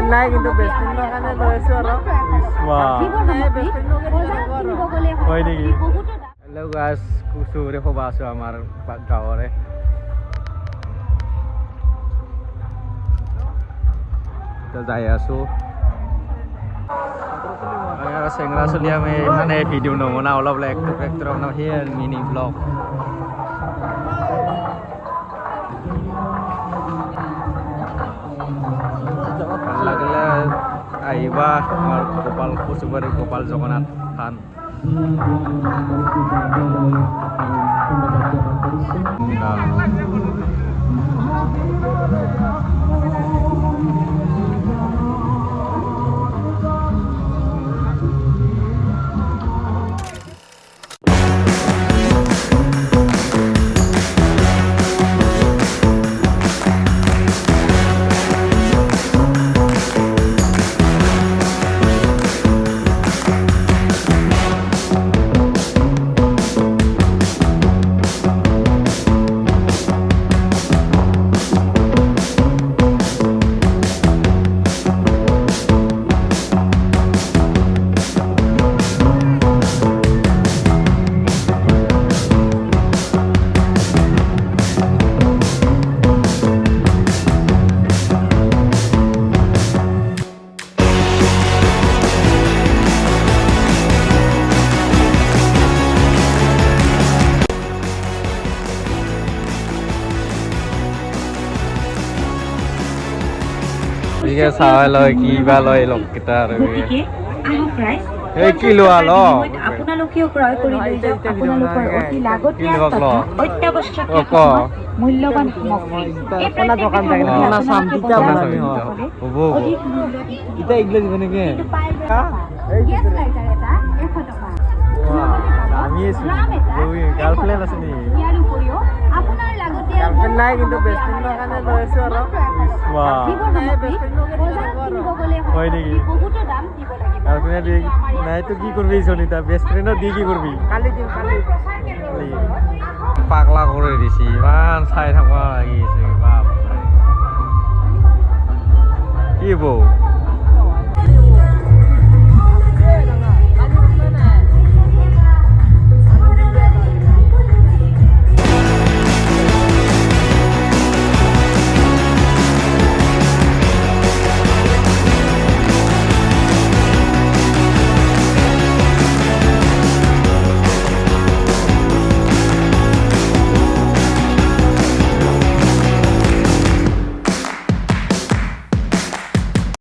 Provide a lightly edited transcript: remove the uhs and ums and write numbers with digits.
girlfriend নাই কিন্তু best ফ্ৰেন্ডৰ কাৰণে লৈছো আৰু বাহ হয় নেকি হেল্ল' গাইস কুচুৰে খবা আছো আমাৰ গাঁৱৰে তো যাই আছো চেংৰা চলি আমি মানে ভিডিঅ' নবনা অলপ এক্টৰ বনাওঁ সেই মিনি ব্লগ ভাল লাগিলে আহিবা আমাৰ গোপাল কচুবাৰী গোপাল জগন্নাথ থান ঠিক আছে চাই লয় কিবা লয় লগকেইটা আৰু এই কি লোৱা ল আপোনালোকেও ক্ৰয় কৰি লৈ যাওক আপোনালোকৰ অতি লাগতিয়াল তথা অত্যাৱশ্যকীয় মূল্যৱান সামগ্ৰী এই দোকান থাকে না শান্তিটা বনাবি হ'ব অধিক এটা ইগলা দিব নেকি গেছ লাইটাৰ এটা 100 টকা আমি গাৰ্লফ্ৰেন্ড আছে নি ইয়াৰ উপৰিও আপোনাৰ লাগতিয়াল গাৰ্লফ্ৰেন্ড নাই কিন্তু বেস্ট ফ্ৰেন্ডৰ কাৰণে লৈছো আৰু বাহ হয় নেকি গাৰ্লফ্ৰেন্ড নাই তো কি কৰবি সনিতা বেস্ট ফ্ৰেন্ডৰ দি কি কৰবি কালি দিম কালি পাগলা কৰে দিছি ইমান চাই থাকা লাগি আছে বাপ কি বৌ